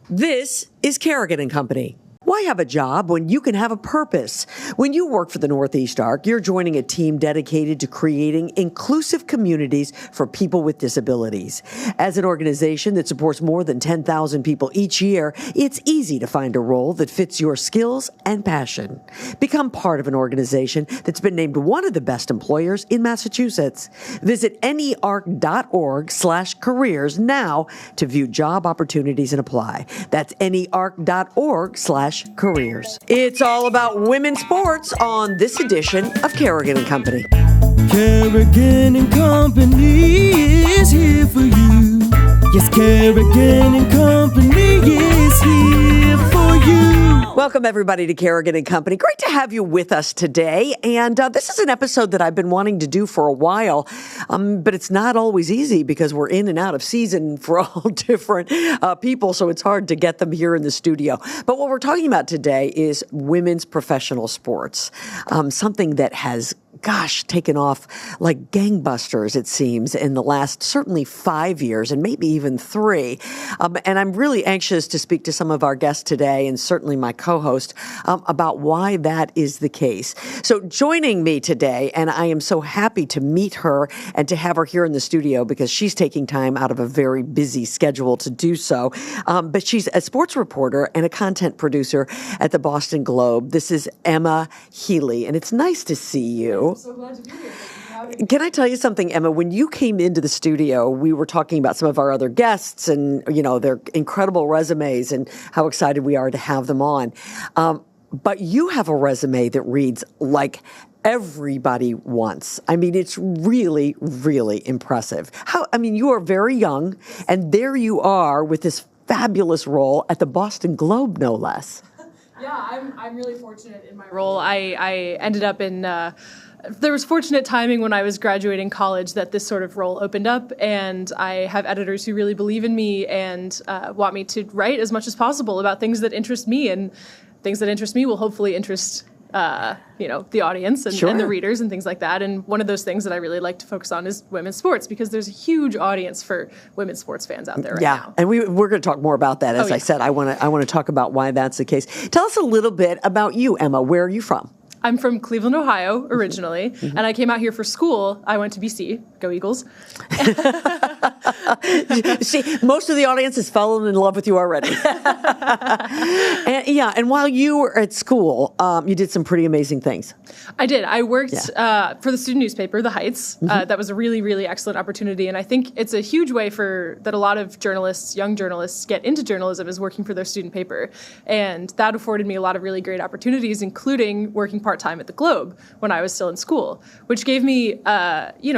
This is Kerrigan and Company. Why have a job when you can have a purpose? When you work for the Northeast Arc, you're joining a team dedicated to creating inclusive communities for people with disabilities. As an organization that supports more than 10,000 people each year, it's easy to find a role that fits your skills and passion. Become part of an organization that's been named one of the best employers in Massachusetts. Visit nearc.org/careers now to view job opportunities and apply. That's nearc.org/careers. It's all about women's sports on this edition of Kerrigan and Company. Kerrigan and Company is here for you. Yes, Kerrigan and Company is here for you. Welcome, everybody, to Kerrigan and Company. Great to have you with us today. And this is an episode that I've been wanting to do for a while, but it's not always easy because we're in and out of season for all different people, so it's hard to get them here in the studio. But what we're talking about today is women's professional sports, something that has taken off like gangbusters, it seems, in the last certainly 5 years and maybe even 3. And I'm really anxious to speak to some of our guests today and certainly my co-host about why that is the case. So joining me today, and I am so happy to meet her and to have her here in the studio because she's taking time out of a very busy schedule to do so. But she's a sports reporter and a content producer at the Boston Globe. This is Emma Healy, and it's nice to see you. I'm so glad to be here. Can I tell you something, Emma? When you came into the studio, we were talking about some of our other guests and, their incredible resumes and how excited we are to have them on. But you have a resume that reads like everybody wants. I mean, it's really, really impressive. You are very young, and there you are with this fabulous role at the Boston Globe, no less. Yeah, I'm really fortunate in my role. I ended up in, there was fortunate timing when I was graduating college that this sort of role opened up, and I have editors who really believe in me and want me to write as much as possible about things that interest me, and things that interest me will hopefully interest the audience and, Sure. and the readers and things like that. And one of those things that I really like to focus on is women's sports, because there's a huge audience for women's sports fans out there right now. And we're going to talk more about that. As I said, I want to talk about why that's the case. Tell us a little bit about you, Emma. Where are you from? I'm from Cleveland, Ohio, originally, and I came out here for school. I went to BC. Go Eagles. See, most of the audience has fallen in love with you already. And while you were at school, you did some pretty amazing things. I did. I worked for the student newspaper, The Heights. That was a really, really excellent opportunity, and I think it's a huge way that a lot of journalists, young journalists, get into journalism is working for their student paper, and that afforded me a lot of really great opportunities, including working part-time at the Globe when I was still in school, which gave me,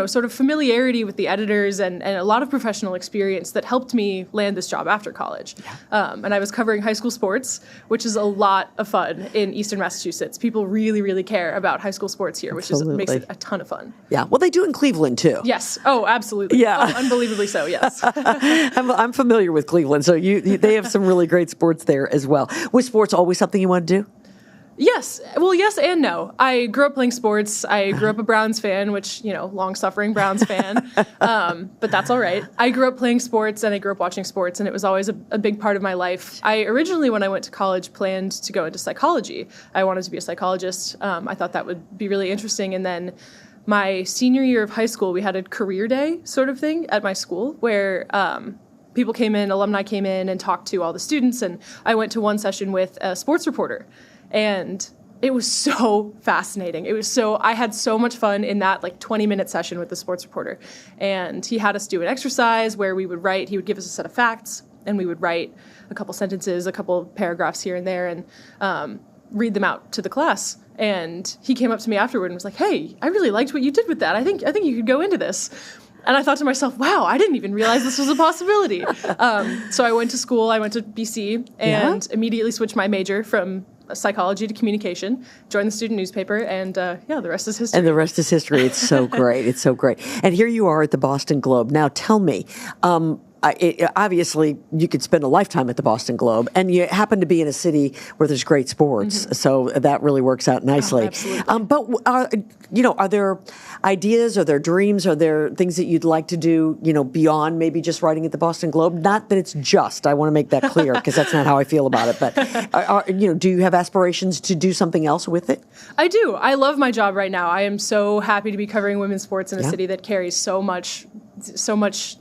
sort of familiarity with the editors and a lot of professional experience that helped me land this job after college. And I was covering high school sports, which is a lot of fun in Eastern Massachusetts. People really, really care about high school sports here, which makes it a ton of fun. Yeah, well, they do in Cleveland, too. Yes. Oh, absolutely. Yeah. Oh, unbelievably so, yes. I'm familiar with Cleveland, so they have some really great sports there as well. Was sports always something you wanted to do? Yes. Well, yes and no. I grew up playing sports. I grew up a Browns fan, which, long-suffering Browns fan. But that's all right. I grew up playing sports and I grew up watching sports, and it was always a big part of my life. I originally, when I went to college, planned to go into psychology. I wanted to be a psychologist. I thought that would be really interesting. And then my senior year of high school, we had a career day sort of thing at my school where alumni came in and talked to all the students. And I went to one session with a sports reporter. And it was so fascinating. I had so much fun in that 20-minute session with the sports reporter. And he had us do an exercise where we would write, he would give us a set of facts, and we would write a couple sentences, a couple paragraphs here and there, and read them out to the class. And he came up to me afterward and was like, "Hey, I really liked what you did with that. I think you could go into this." And I thought to myself, wow, I didn't even realize this was a possibility. So I went to school, I went to BC, and immediately switched my major from psychology to communication, joined the student newspaper, and the rest is history. And the rest is history. It's so great. It's so great. And here you are at the Boston Globe. Now tell me, obviously, you could spend a lifetime at the Boston Globe, and you happen to be in a city where there's great sports, so that really works out nicely. Oh, absolutely. But are there ideas, are there dreams, are there things that you'd like to do, beyond maybe just writing at the Boston Globe? Not that it's just. I want to make that clear because that's not how I feel about it. But do you have aspirations to do something else with it? I do. I love my job right now. I am so happy to be covering women's sports in a city that carries so much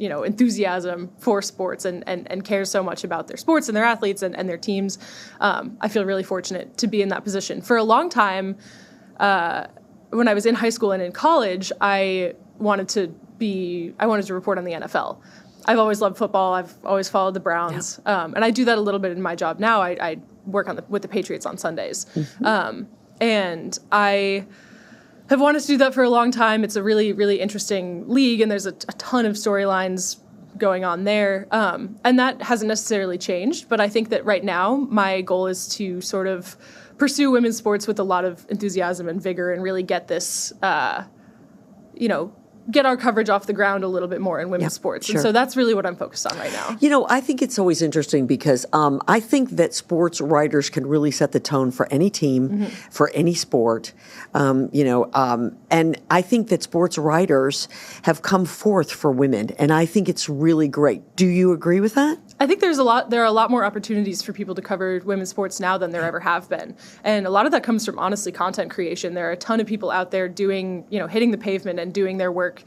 enthusiasm for sports and cares so much about their sports and their athletes and their teams. I feel really fortunate to be in that position. For a long time, when I was in high school and in college, I wanted to report on the NFL. I've always loved football. I've always followed the Browns. And I do that a little bit in my job now. I work with the Patriots on Sundays. And I have wanted to do that for a long time. It's a really, really interesting league, and there's a ton of storylines going on there. And that hasn't necessarily changed, but I think that right now my goal is to sort of pursue women's sports with a lot of enthusiasm and vigor and really get this, get our coverage off the ground a little bit more in women's sports. Sure. And so that's really what I'm focused on right now. I think it's always interesting because I think that sports writers can really set the tone for any team, for any sport, and I think that sports writers have come forth for women, and I think it's really great. Do you agree with that? I think there are a lot more opportunities for people to cover women's sports now than there ever have been. And a lot of that comes from, honestly, content creation. There are a ton of people out there doing, hitting the pavement and doing their work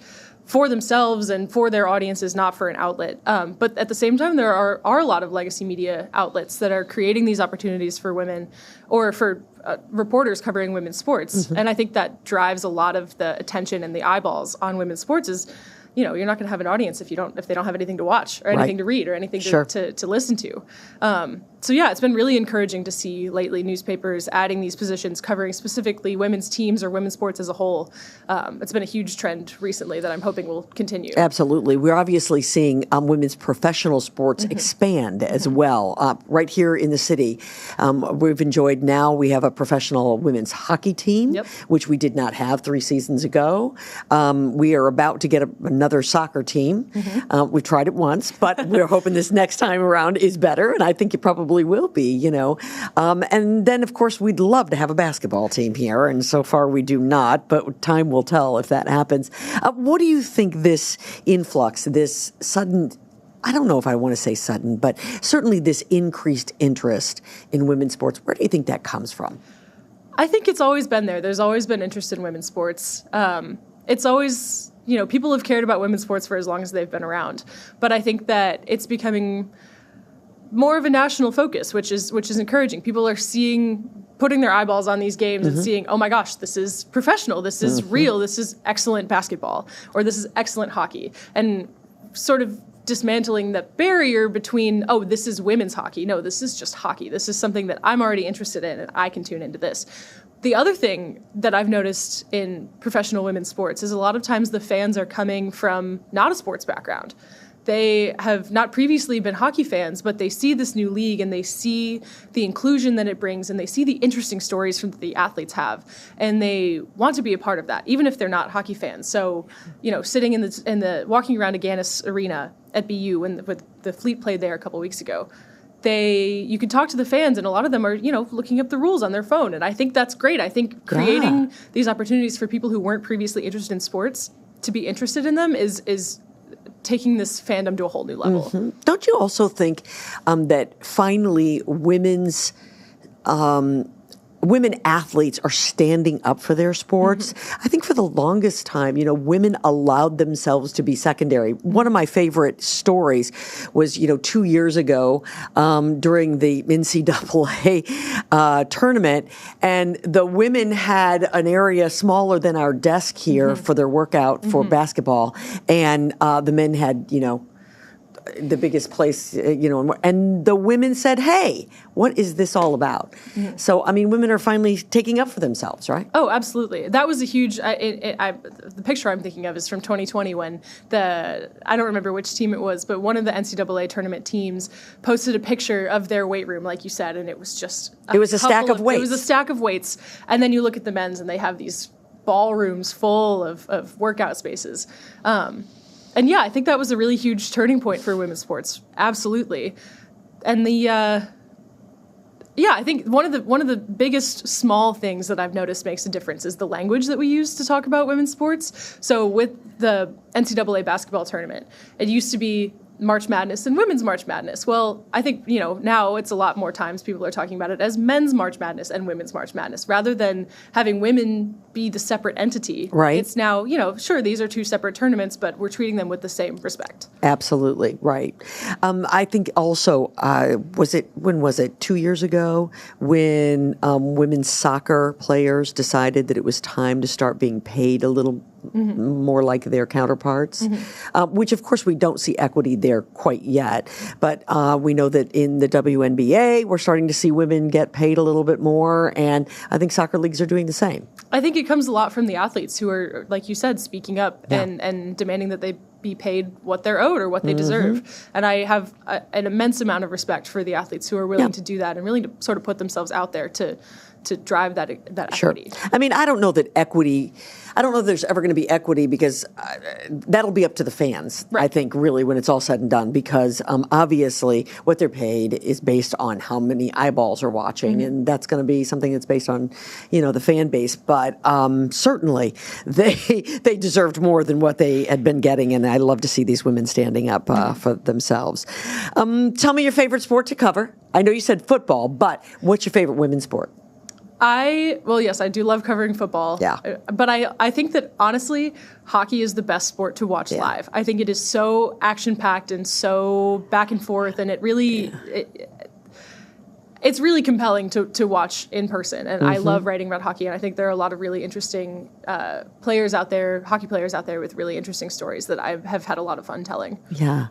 for themselves and for their audiences, not for an outlet. But at the same time, there are a lot of legacy media outlets that are creating these opportunities for women or for reporters covering women's sports. And I think that drives a lot of the attention and the eyeballs on women's sports is, you're not going to have an audience if they don't have anything to watch or anything to read or anything to listen to. So it's been really encouraging to see lately newspapers adding these positions covering specifically women's teams or women's sports as a whole. It's been a huge trend recently that I'm hoping will continue. Absolutely. We're obviously seeing women's professional sports expand as well. Right here in the city, we have a professional women's hockey team, which we did not have 3 seasons ago. We are about to get another soccer team. We tried it once, but we're hoping this next time around is better, and I think it probably will be, And then, of course, we'd love to have a basketball team here, and so far we do not, but time will tell if that happens. What do you think this influx, this sudden, I don't know if I want to say sudden, but certainly this increased interest in women's sports, where do you think that comes from? I think it's always been there. There's always been interest in women's sports. It's always, people have cared about women's sports for as long as they've been around. But I think that it's becoming more of a national focus, which is encouraging. People are putting their eyeballs on these games and seeing, oh my gosh, this is professional, this is real, this is excellent basketball, or this is excellent hockey. And sort of dismantling the barrier between, oh, this is women's hockey. No, this is just hockey. This is something that I'm already interested in and I can tune into this. The other thing that I've noticed in professional women's sports is a lot of times the fans are coming from not a sports background. They have not previously been hockey fans, but they see this new league and they see the inclusion that it brings and they see the interesting stories that the athletes have. And they want to be a part of that, even if they're not hockey fans. So, sitting in the walking around Aganis Arena at BU when the Fleet played there a couple weeks ago, you can talk to the fans and a lot of them are, looking up the rules on their phone. And I think that's great. I think creating these opportunities for people who weren't previously interested in sports to be interested in them is taking this fandom to a whole new level. Don't you also think that finally women athletes are standing up for their sports? I think for the longest time, women allowed themselves to be secondary. One of my favorite stories was, 2 years ago during the NCAA tournament, and the women had an area smaller than our desk here for their workout for basketball, and the men had, the biggest place, and the women said, hey, what is this all about? So, women are finally taking up for themselves, right? Oh, absolutely. That was a huge, the picture I'm thinking of is from 2020 when I don't remember which team it was, but one of the NCAA tournament teams posted a picture of their weight room, like you said, and it was just a stack of weights. It was a stack of weights. And then you look at the men's and they have these ballrooms full of workout spaces. yeah, I think that was a really huge turning point for women's sports. Absolutely. And I think one of the biggest small things that I've noticed makes a difference is the language that we use to talk about women's sports. So with the NCAA basketball tournament, it used to be March Madness and Women's March Madness. Well, I think, now it's a lot more times people are talking about it as Men's March Madness and Women's March Madness, rather than having women be the separate entity. Right. It's now, sure, these are two separate tournaments, but we're treating them with the same respect. Absolutely. Right. I think also, when was it 2 years ago when women's soccer players decided that it was time to start being paid a little more like their counterparts, which of course we don't see equity there quite yet. But we know that in the WNBA, we're starting to see women get paid a little bit more. And I think soccer leagues are doing the same. I think it comes a lot from the athletes who are, like you said, speaking up and demanding that they be paid what they're owed or what they deserve. And I have an immense amount of respect for the athletes who are willing to do that and really to sort of put themselves out there to drive that equity. I mean, I don't know that there's ever going to be equity because that'll be up to the fans, right. I think, really, when it's all said and done, because obviously what they're paid is based on how many eyeballs are watching, and that's going to be something that's based on, the fan base. But certainly they deserved more than what they had been getting, and I love to see these women standing up for themselves. Tell me your favorite sport to cover. I know you said football, but what's your favorite women's sport? Yes, I do love covering football. Yeah. But I think that, honestly, hockey is the best sport to watch live. I think it is so action-packed and so back and forth, and it's really compelling to watch in person. And I love writing about hockey, and I think there are a lot of really interesting hockey players out there with really interesting stories that I have had a lot of fun telling. Yeah.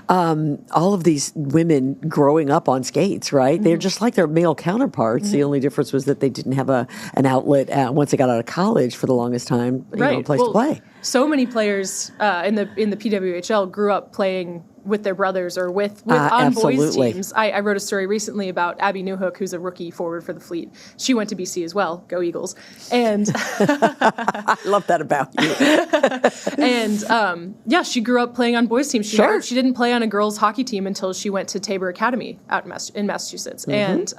All of these women growing up on skates, right? They're just like their male counterparts. The only difference was that they didn't have an outlet once they got out of college for the longest time, a place to play. So many players in the PWHL grew up playing with their brothers or on boys teams. I wrote a story recently about Abby Newhook, who's a rookie forward for the Fleet. She went to BC as well. Go Eagles. And I love that about you. And she grew up playing on boys teams. She didn't play on a girls hockey team until she went to Tabor Academy out in Massachusetts. And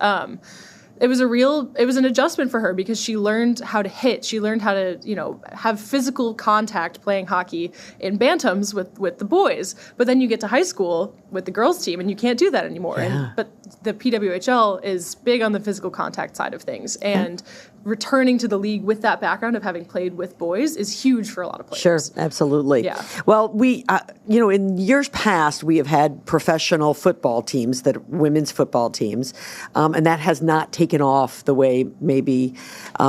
it was an adjustment for her because she learned how to hit. She learned how to, have physical contact playing hockey in bantams with the boys. But then you get to high school with the girls team and you can't do that anymore. Yeah. But the PWHL is big on the physical contact side of things. And returning to the league with that background of having played with boys is huge for a lot of players. Sure, absolutely. Yeah. Well, we, in years past, we have had professional football teams, women's football teams, and that has not taken off the way maybe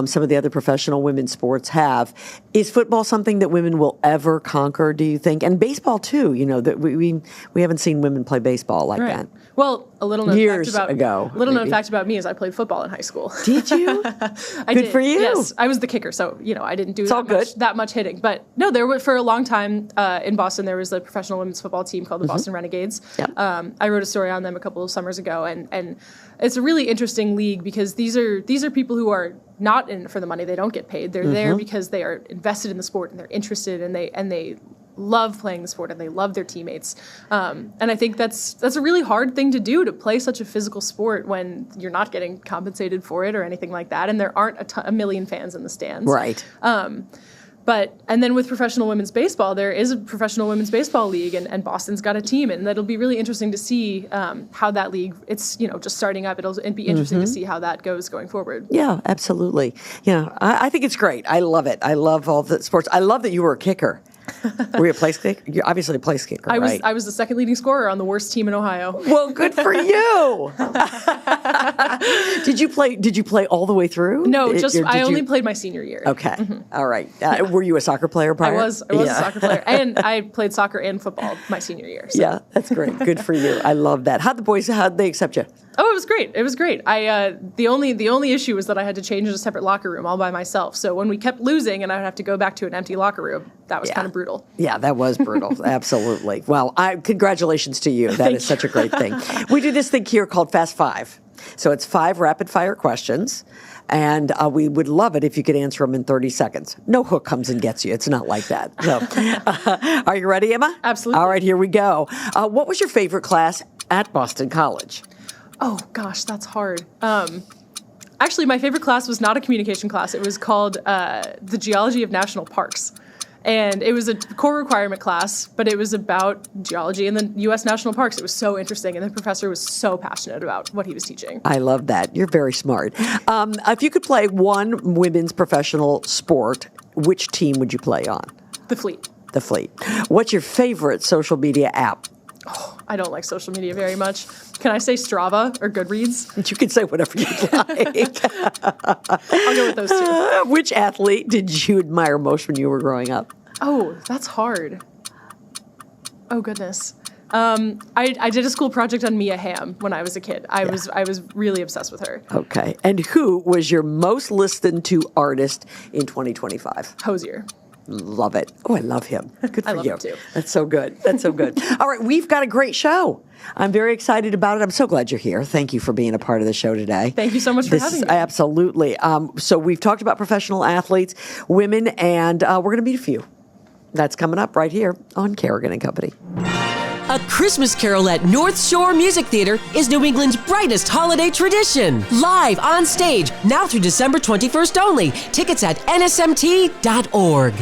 some of the other professional women's sports have. Is football something that women will ever conquer, do you think? And baseball, too, that we haven't seen women play baseball like that. Well, a little known fact about me is I played football in high school. Did you? I Good did. for you. Yes, I was the kicker, so I didn't do that much hitting. But no, there were for a long time in Boston. There was a professional women's football team called the Boston Renegades. Yep. I wrote a story on them a couple of summers ago, and it's a really interesting league because these are people who are not in it for the money. They don't get paid. They're there because they are invested in the sport and they're interested and they love playing the sport and they love their teammates. And I think that's a really hard thing to do, to play such a physical sport when you're not getting compensated for it or anything like that. And there aren't a million fans in the stands. Right. And then with professional women's baseball, there is a professional women's baseball league, and Boston's got a team, and that'll be really interesting to see how that league, it's just starting up. It'll be interesting to see how that goes going forward. Yeah, absolutely. Yeah, I think it's great. I love it. I love all the sports. I love that you were a kicker. Were you a place kicker? You're obviously a place kicker, right? I was the second leading scorer on the worst team in Ohio. Well, good for you. Did you play all the way through? No, I only played my senior year. Okay. All right. Were you a soccer player prior? I was a soccer player, and I played soccer and football my senior year. So. Yeah, that's great. Good for you. I love that. How'd they accept you? Oh, it was great. It was great. The only issue was that I had to change into a separate locker room all by myself. So when we kept losing and I would have to go back to an empty locker room, that was kind of brutal. Yeah, that was brutal. Absolutely. Well, congratulations to you. That is such a great thing. We do this thing here called Fast Five. So it's 5 rapid-fire questions, and we would love it if you could answer them in 30 seconds. No hook comes and gets you. It's not like that. So, are you ready, Emma? Absolutely. All right, here we go. What was your favorite class at Boston College? Oh, gosh, that's hard. Actually, my favorite class was not a communication class. It was called the Geology of National Parks. And it was a core requirement class, but it was about geology in the U.S. national parks. It was so interesting, and the professor was so passionate about what he was teaching. I love that. You're very smart. If you could play one women's professional sport, which team would you play on? The Fleet. The Fleet. What's your favorite social media app? Oh, I don't like social media very much. Can I say Strava or Goodreads? You can say whatever you'd like. I'll go with those two. Which athlete did you admire most when you were growing up? Oh, that's hard. Oh, goodness. I did a school project on Mia Hamm when I was a kid. I was really obsessed with her. Okay. And who was your most listened to artist in 2025? Hozier. Love it. Oh, I love him. Good for I love you. him too. That's so good. That's so good. All right, we've got a great show. I'm very excited about it. I'm so glad you're here. Thank you for being a part of the show today. Thank you so much for having me. Absolutely. So we've talked about professional athletes, women, and we're going to meet a few. That's coming up right here on Kerrigan and Company. A Christmas Carol at North Shore Music Theater is New England's brightest holiday tradition. Live on stage, now through December 21st only. Tickets at nsmt.org.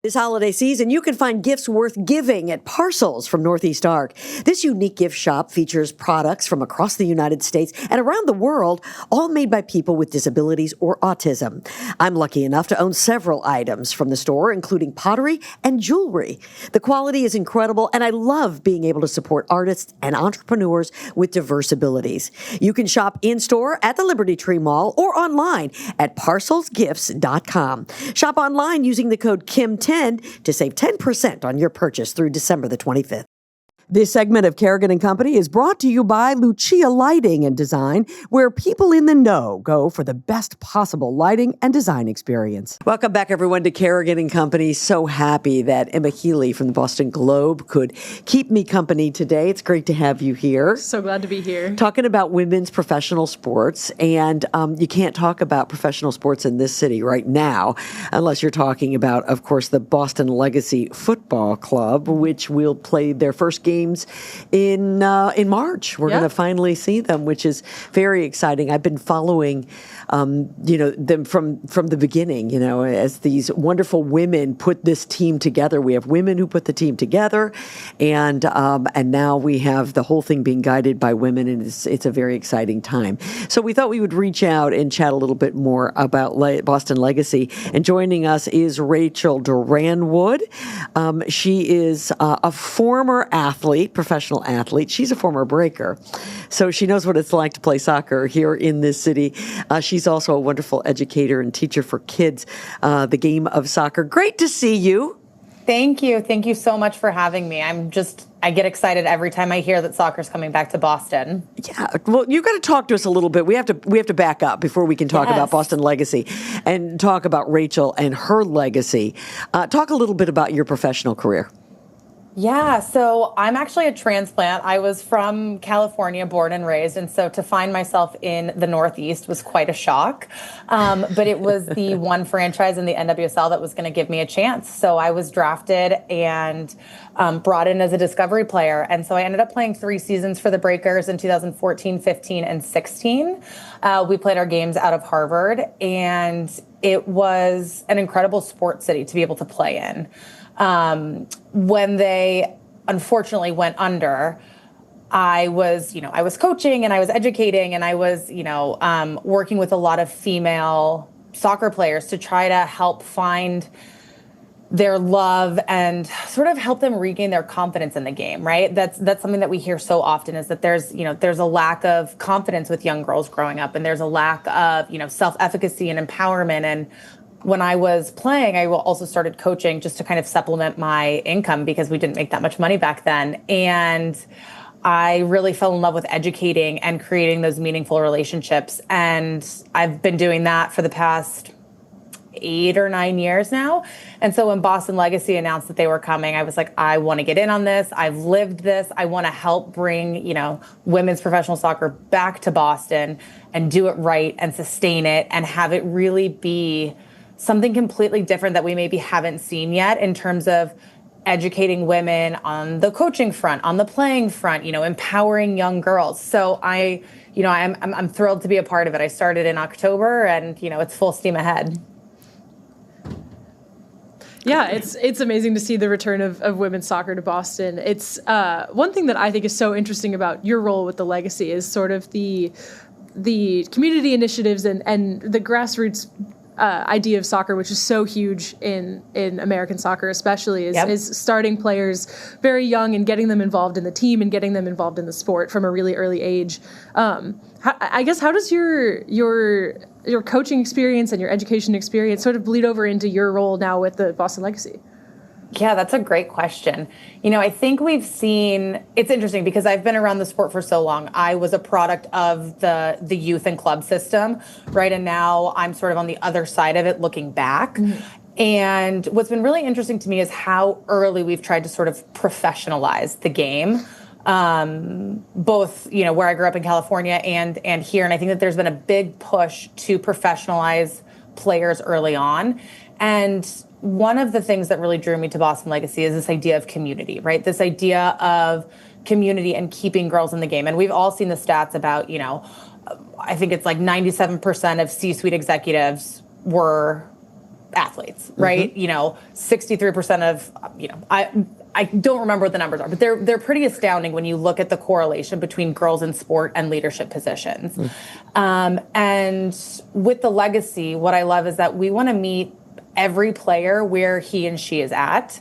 This holiday season, you can find gifts worth giving at Parcels from Northeast Arc. This unique gift shop features products from across the United States and around the world, all made by people with disabilities or autism. I'm lucky enough to own several items from the store, including pottery and jewelry. The quality is incredible, and I love being able to support artists and entrepreneurs with diverse abilities. You can shop in-store at the Liberty Tree Mall or online at parcelsgifts.com. Shop online using the code KIM10 to save 10% on your purchase through December the 25th. This segment of Kerrigan and Company is brought to you by Lucia Lighting and Design, where people in the know go for the best possible lighting and design experience. Welcome back, everyone, to Kerrigan and Company. So happy that Emma Healy from the Boston Globe could keep me company today. It's great to have you here. So glad to be here. Talking about women's professional sports, and you can't talk about professional sports in this city right now unless you're talking about, of course, the Boston Legacy Football Club, which will play their first game in March. We're going to finally see them, which is very exciting. I've been following, them from the beginning. As these wonderful women put this team together. We have women who put the team together, and now we have the whole thing being guided by women, and it's a very exciting time. So we thought we would reach out and chat a little bit more about Boston Legacy. And joining us is Rachel Duranwood. She is a former professional athlete. She's a former breaker, so she knows what it's like to play soccer here in this city. She's also a wonderful educator and teacher for kids, the game of soccer. Great to see you. Thank you. Thank you so much for having me. I get excited every time I hear that soccer's coming back to Boston. Yeah. Well, you got to talk to us a little bit. We have to back up before we can talk about Boston Legacy and talk about Rachel and her legacy. Talk a little bit about your professional career. Yeah, so I'm actually a transplant. I was from California, born and raised, and so to find myself in the Northeast was quite a shock. But it was the one franchise in the NWSL that was going to give me a chance. So I was drafted and brought in as a discovery player. And so I ended up playing 3 seasons for the Breakers in 2014, 15, and 16. We played our games out of Harvard, and it was an incredible sports city to be able to play in. When they unfortunately went under, I was coaching and I was educating and I was, working with a lot of female soccer players to try to help find their love and sort of help them regain their confidence in the game, right? That's something that we hear so often, is that there's a lack of confidence with young girls growing up, and there's a lack of, self-efficacy and empowerment. And when I was playing, I also started coaching just to kind of supplement my income because we didn't make that much money back then. And I really fell in love with educating and creating those meaningful relationships. And I've been doing that for the past 8 or 9 years now. And so when Boston Legacy announced that they were coming, I was like, I want to get in on this. I've lived this. I want to help bring, women's professional soccer back to Boston and do it right and sustain it and have it really be something completely different that we maybe haven't seen yet in terms of educating women on the coaching front, on the playing front, empowering young girls. So I'm thrilled to be a part of it. I started in October and, it's full steam ahead. Yeah, it's amazing to see the return of women's soccer to Boston. It's one thing that I think is so interesting about your role with the Legacy is sort of the community initiatives and the grassroots idea of soccer, which is so huge in American soccer, especially, is starting players very young and getting them involved in the team and getting them involved in the sport from a really early age. I guess how does your coaching experience and your education experience sort of bleed over into your role now with the Boston Legacy? Yeah, that's a great question. I think we've seen, it's interesting because I've been around the sport for so long. I was a product of the youth and club system, right? And now I'm sort of on the other side of it looking back. Mm-hmm. And what's been really interesting to me is how early we've tried to sort of professionalize the game. Both, where I grew up in California and here. And I think that there's been a big push to professionalize players early on. And one of the things that really drew me to Boston Legacy is this idea of community, right? This idea of community and keeping girls in the game. And we've all seen the stats about, I think it's like 97% of C-suite executives were athletes, right? Mm-hmm. 63% of, I don't remember what the numbers are, but they're pretty astounding when you look at the correlation between girls in sport and leadership positions. Mm. And with the Legacy, what I love is that we want to meet every player where he and she is at,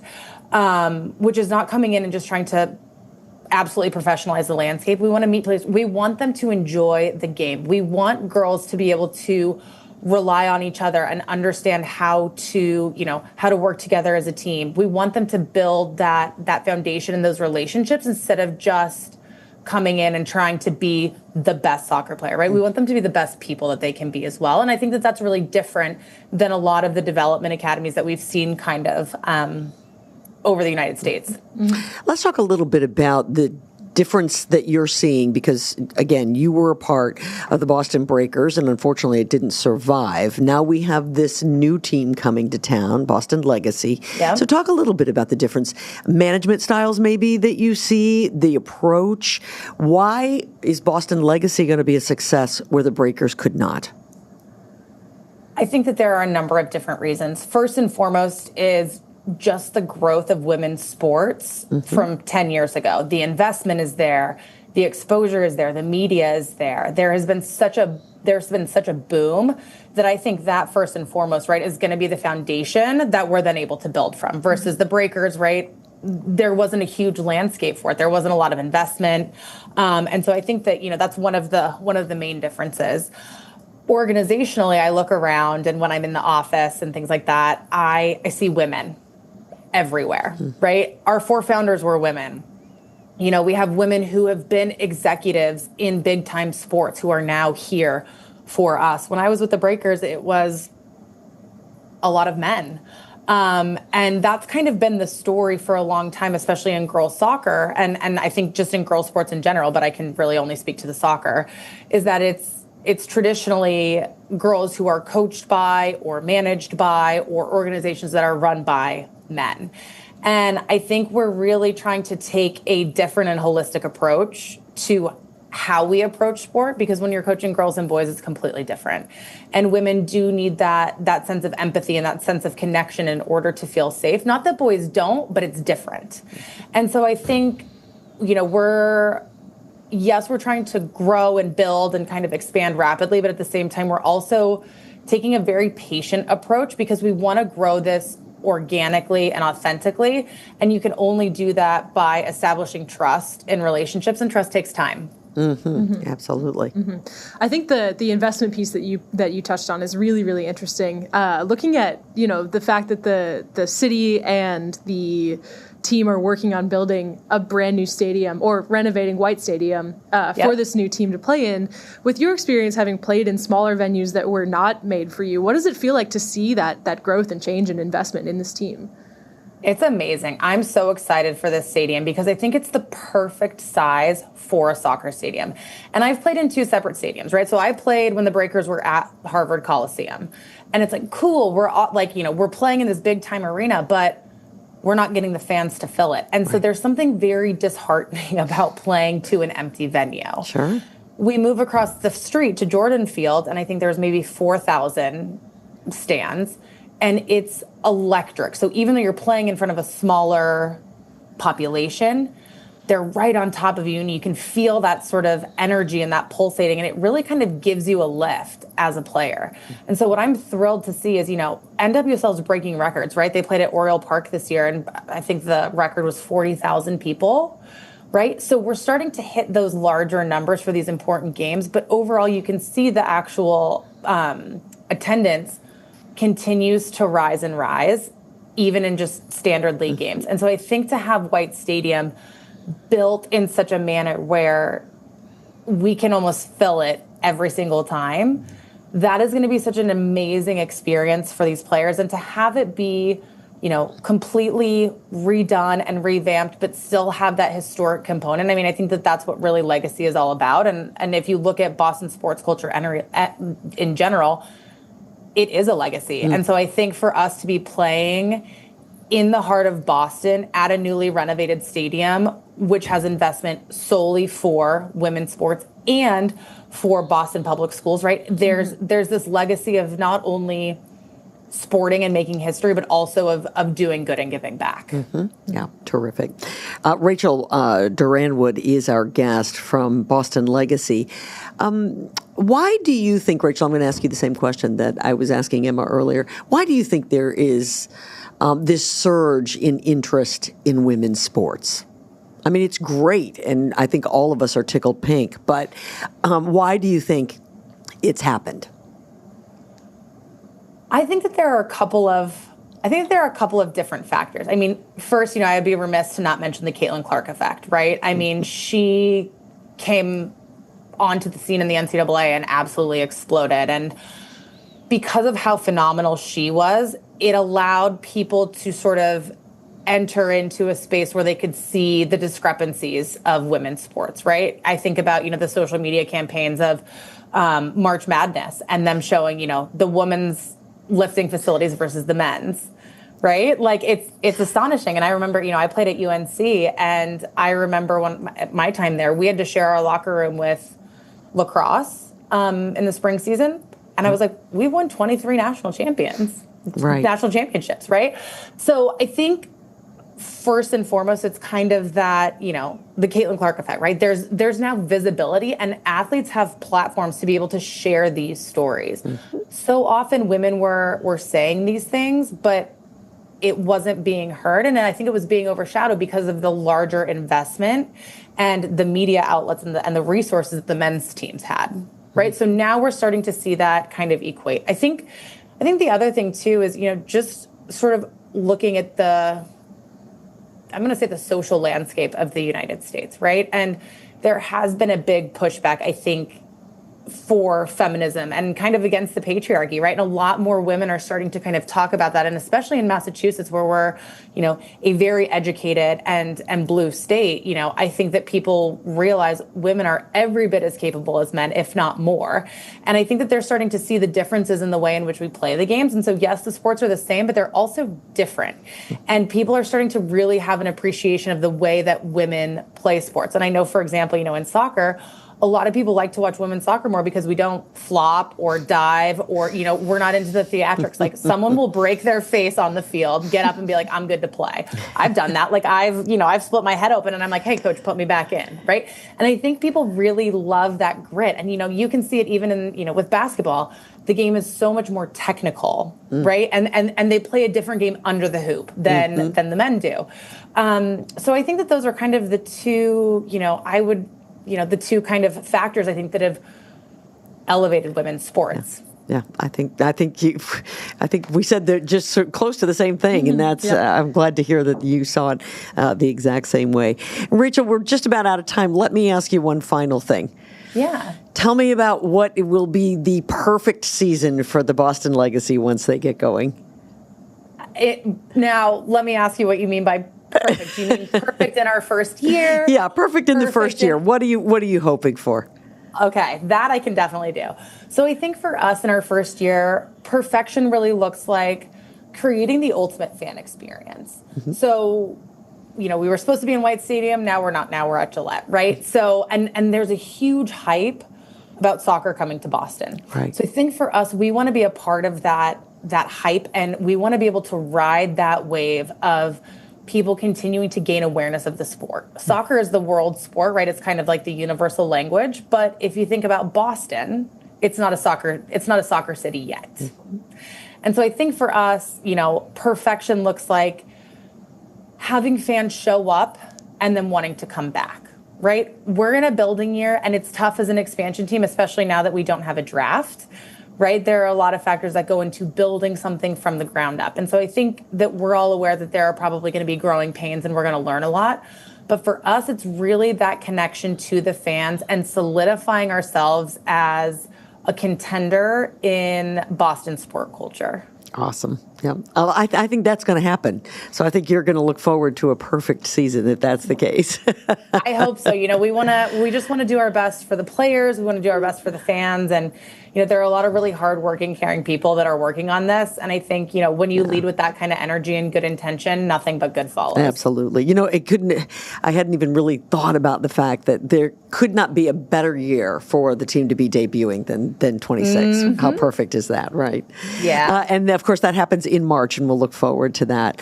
which is not coming in and just trying to absolutely professionalize the landscape. We want to meet players. We want them to enjoy the game. We want girls to be able to rely on each other and understand how to work together as a team. We want them to build that foundation in those relationships instead of just coming in and trying to be the best soccer player, right? We want them to be the best people that they can be as well. And I think that that's really different than a lot of the development academies that we've seen kind of over the United States. Let's talk a little bit about the difference that you're seeing, because again, you were a part of the Boston Breakers and unfortunately it didn't survive. Now we have this new team coming to town, Boston Legacy. Yeah. So talk a little bit about the difference, management styles maybe that you see, the approach. Why is Boston Legacy going to be a success where the Breakers could not? I think that there are a number of different reasons. First and foremost is just the growth of women's sports from 10 years ago. The investment is there, the exposure is there, the media is there. There's been such a boom that I think that first and foremost, right, is going to be the foundation that we're then able to build from versus the Breakers, right? There wasn't a huge landscape for it. There wasn't a lot of investment. And so I think that, that's one of the main differences. Organizationally, I look around and when I'm in the office and things like that, I see women everywhere, right? Our 4 founders were women. We have women who have been executives in big time sports who are now here for us. When I was with the Breakers, it was a lot of men. And that's kind of been the story for a long time, especially in girls soccer. And I think just in girls sports in general, but I can really only speak to the soccer, is that it's traditionally girls who are coached by or managed by or organizations that are run by men. And I think we're really trying to take a different and holistic approach to how we approach sport, because when you're coaching girls and boys, it's completely different. And women do need that sense of empathy and that sense of connection in order to feel safe. Not that boys don't, but it's different. And so I think, we're trying to grow and build and kind of expand rapidly, but at the same time, we're also taking a very patient approach because we want to grow this organically and authentically. And you can only do that by establishing trust in relationships, and trust takes time. Absolutely. I think the investment piece that you touched on is really, really interesting. Looking at, the fact that the city and the team are working on building a brand new stadium or renovating White Stadium for this new team to play in. With your experience having played in smaller venues that were not made for you, what does it feel like to see that growth and change and investment in this team? It's amazing. I'm so excited for this stadium because I think it's the perfect size for a soccer stadium. And I've played in 2 separate stadiums, right? So I played when the Breakers were at Harvard Coliseum. And it's like, cool, we're all, like, you know, we're playing in this big time arena, but we're not getting the fans to fill it. And so there's something very disheartening about playing to an empty venue. Sure. We move across the street to Jordan Field, and I think there's maybe 4,000 stands. And it's electric. So even though you're playing in front of a smaller population, they're right on top of you, and you can feel that sort of energy and that pulsating, and it really kind of gives you a lift as a player. And so what I'm thrilled to see is, you know, NWSL's breaking records, right? They played at Oriole Park this year, and I think the record was 40,000 people, right? So we're starting to hit those larger numbers for these important games, but overall you can see the actual attendance continues to rise and rise, even in just standard league games. And so I think to have White Stadium built in such a manner where we can almost fill it every single time, that is going to be such an amazing experience for these players. And to have it be, you know, completely redone and revamped, but still have that historic component. I mean, I think that that's what really legacy is all about. And if you look at Boston sports culture in general, it is a legacy. And so I think for us to be playing in the heart of Boston at a newly renovated stadium, which has investment solely for women's sports and for Boston public schools, right? There's this legacy of not only sporting and making history, but also of doing good and giving back. Yeah, terrific. Rachel Duranwood is our guest from Boston Legacy. Why do you think, Rachel, I'm going to ask you the same question that I was asking Emma earlier. Why do you think there is this surge in interest in women's sports? I mean, it's great, and I think all of us are tickled pink, but why do you think it's happened? I think that there are a couple of different factors. I mean, first, you know, I'd be remiss to not mention the Caitlin Clark effect, right? I mean, she came onto the scene in the NCAA and absolutely exploded. And because of how phenomenal she was, it allowed people to sort of enter into a space where they could see the discrepancies of women's sports, right? I think about, you know, the social media campaigns of March Madness and them showing, you know, the women's lifting facilities versus the men's, right? Like it's astonishing. And I remember, you know, I played at UNC, and I remember when my time there, we had to share our locker room with lacrosse in the spring season. And I was like, we won 23 national championships, right? So I think first and foremost, it's kind of that, you know, the Caitlin Clark effect, right? There's now visibility, and athletes have platforms to be able to share these stories. So often women were saying these things, but it wasn't being heard. And I think it was being overshadowed because of the larger investment and the media outlets and the resources that the men's teams had, right? So now we're starting to see that kind of equate. I think the other thing too is, you know, just sort of looking at I'm going to say the social landscape of the United States, right? And there has been a big pushback, I think, for feminism and kind of against the patriarchy, right? And a lot more women are starting to kind of talk about that. And especially in Massachusetts, where we're, you know, a very educated and blue state, you know, I think that people realize women are every bit as capable as men, if not more. And I think that they're starting to see the differences in the way in which we play the games. And so, yes, the sports are the same, but they're also different. And people are starting to really have an appreciation of the way that women play sports. And I know, for example, you know, in soccer, a lot of people like to watch women's soccer more because we don't flop or dive or, you know, we're not into the theatrics. Like, someone will break their face on the field, get up and be like, I'm good to play. I've done that. Like, I've split my head open and I'm like, hey, coach, put me back in, right? And I think people really love that grit. And, you know, you can see it even in, you know, with basketball. The game is so much more technical, right? And they play a different game under the hoop than the men do. So I think that those are kind of the two, the two kind of factors I think that have elevated women's sports. Yeah, I think we said they're just so close to the same thing, and that's I'm glad to hear that you saw it the exact same way. Rachel, we're just about out of time. Let me ask you one final thing. Yeah. Tell me about what will be the perfect season for the Boston Legacy once they get going. Now, let me ask you what you mean by perfect. Do you mean perfect in our first year? Yeah, perfect in the first year. What are you hoping for? Okay, that I can definitely do. So I think for us in our first year, perfection really looks like creating the ultimate fan experience. Mm-hmm. So, we were supposed to be in White Stadium. Now we're not. Now we're at Gillette, right? So, and there's a huge hype about soccer coming to Boston. Right. So I think for us, we want to be a part of that hype, and we want to be able to ride that wave of people continuing to gain awareness of the sport. Soccer is the world sport, right? It's kind of like the universal language. But if you think about Boston, it's not a soccer city yet. Mm-hmm. And so I think for us, perfection looks like having fans show up and then wanting to come back, right? We're in a building year, and it's tough as an expansion team, especially now that we don't have a draft. Right? There are a lot of factors that go into building something from the ground up. And so I think that we're all aware that there are probably going to be growing pains and we're going to learn a lot. But for us, it's really that connection to the fans and solidifying ourselves as a contender in Boston sport culture. Awesome. Yeah, I think that's going to happen. So I think you're going to look forward to a perfect season if that's the case. I hope so. We just want to do our best for the players. We want to do our best for the fans, and there are a lot of really hardworking, caring people that are working on this. And I think when you lead with that kind of energy and good intention, nothing but good follows. Absolutely. I hadn't even really thought about the fact that there could not be a better year for the team to be debuting than 26. Mm-hmm. How perfect is that, right? Yeah. And of course that happens in March, and we'll look forward to that.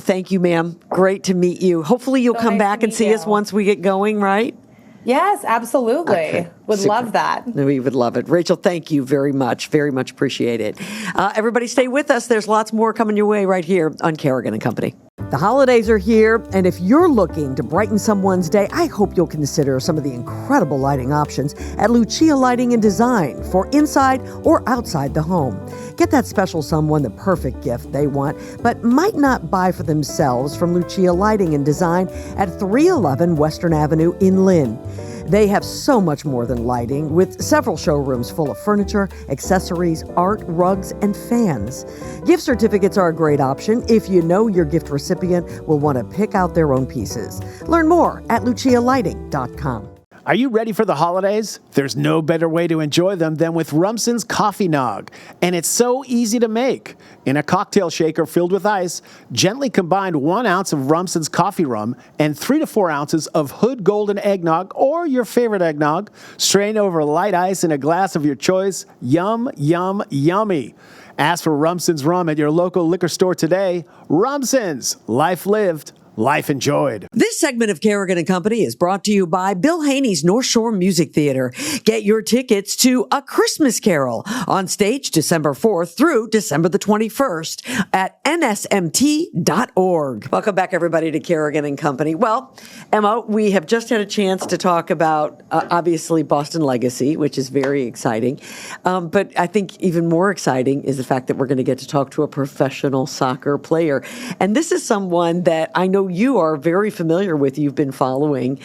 Thank you, ma'am. Great to meet you. Hopefully you'll come back and see us once we get going, right? Yes, absolutely. Okay. Would love that. We would love it. Rachel, thank you very much. Very much appreciate it. Everybody stay with us. There's lots more coming your way right here on Kerrigan & Company. The holidays are here, and if you're looking to brighten someone's day, I hope you'll consider some of the incredible lighting options at Lucia Lighting and Design for inside or outside the home. Get that special someone the perfect gift they want, but might not buy for themselves from Lucia Lighting and Design at 311 Western Avenue in Lynn. They have so much more than lighting, with several showrooms full of furniture, accessories, art, rugs, and fans. Gift certificates are a great option if you know your gift recipient will want to pick out their own pieces. Learn more at lucialighting.com. Are you ready for the holidays? There's no better way to enjoy them than with Rumsen's Coffee Nog. And it's so easy to make. In a cocktail shaker filled with ice, gently combine 1 ounce of Rumsen's coffee rum and 3 to 4 ounces of Hood Golden Eggnog or your favorite eggnog. Strain over light ice in a glass of your choice. Yum, yum, yummy. Ask for Rumsen's Rum at your local liquor store today. Rumsen's. Life lived. Life enjoyed. This segment of Kerrigan & Company is brought to you by Bill Haney's North Shore Music Theater. Get your tickets to A Christmas Carol on stage December 4th through December the 21st at nsmt.org. Welcome back, everybody, to Kerrigan & Company. Well, Emma, we have just had a chance to talk about, obviously, Boston Legacy, which is very exciting. But I think even more exciting is the fact that we're going to get to talk to a professional soccer player. And this is someone that I know you are very familiar with. You've been following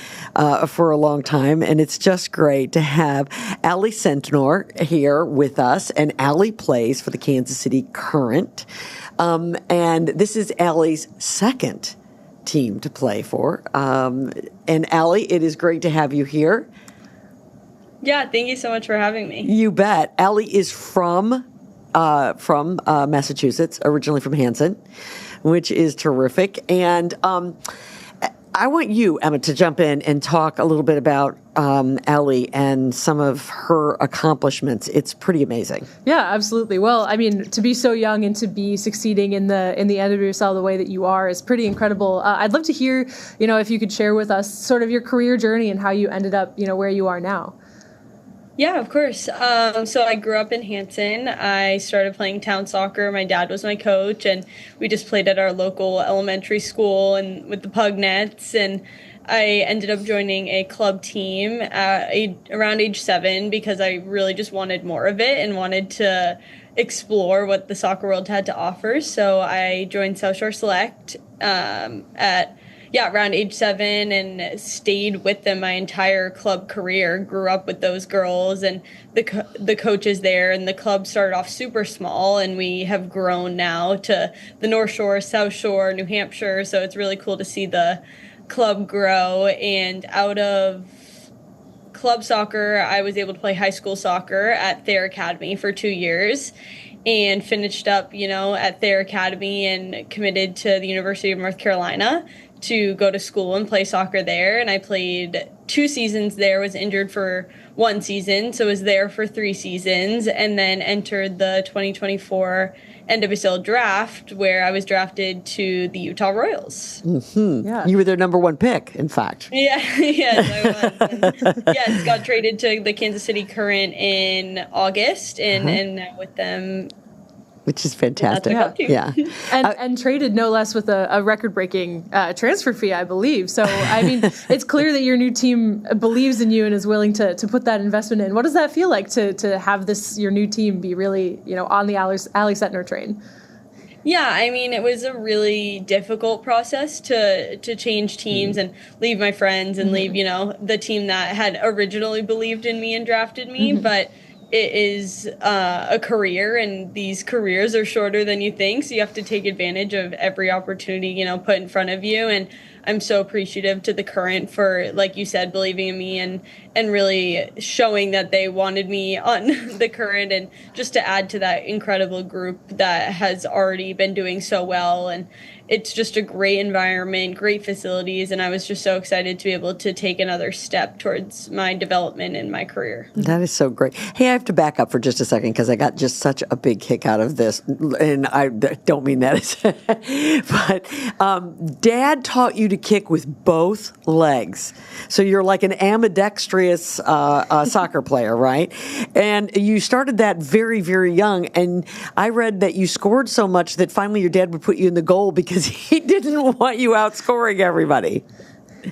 for a long time, and it's just great to have Ally Sentnor here with us. And Ally plays for the Kansas City Current, and this is Ally's second team to play for. And Ally, it is great to have you here. Yeah, thank you so much for having me. You bet. Ally is from Massachusetts, originally from Hanson, which is terrific. And I want you, Emma, to jump in and talk a little bit about Ally and some of her accomplishments. It's pretty amazing. Yeah, absolutely. Well, I mean, to be so young and to be succeeding in the NWSL the way that you are is pretty incredible. I'd love to hear, if you could share with us sort of your career journey and how you ended up, where you are now. Yeah, of course. So I grew up in Hanson. I started playing town soccer. My dad was my coach, and we just played at our local elementary school and with the pug nets. And I ended up joining a club team around age 7 because I really just wanted more of it and wanted to explore what the soccer world had to offer. So I joined South Shore Select around age 7 and stayed with them my entire club career. Grew up with those girls and the coaches there, and the club started off super small, and we have grown now to the North Shore, South Shore, New Hampshire. So it's really cool to see the club grow. And out of club soccer, I was able to play high school soccer at Thayer Academy for 2 years and finished up, at Thayer Academy and committed to the University of North Carolina to go to school and play soccer there. And I played 2 seasons there, was injured for 1 season, so was there for 3 seasons, and then entered the 2024 NWSL draft, where I was drafted to the Utah Royals. Mm-hmm. Yeah. You were their number 1 pick, in fact. Yeah, yes, I was. And, got traded to the Kansas City Current in August, and now with them. Which is fantastic. Yeah. And traded no less with a record-breaking transfer fee, I believe. So, I mean, it's clear that your new team believes in you and is willing to put that investment in. What does that feel like to have your new team be really, on the Ally Sentnor train? Yeah, I mean, it was a really difficult process to change teams and leave my friends and leave, the team that had originally believed in me and drafted me. But it is a career, and these careers are shorter than you think, so you have to take advantage of every opportunity, put in front of you. And I'm so appreciative to the Current for, like you said, believing in me and really showing that they wanted me on the Current, and just to add to that incredible group that has already been doing so well. And it's just a great environment, great facilities, and I was just so excited to be able to take another step towards my development in my career. That is so great. Hey, I have to back up for just a second because I got just such a big kick out of this, and I don't mean that. But Dad taught you to kick with both legs, so you're like an ambidextrous soccer player, right? And you started that very, very young, and I read that you scored so much that finally your dad would put you in the goal because he didn't want you outscoring everybody.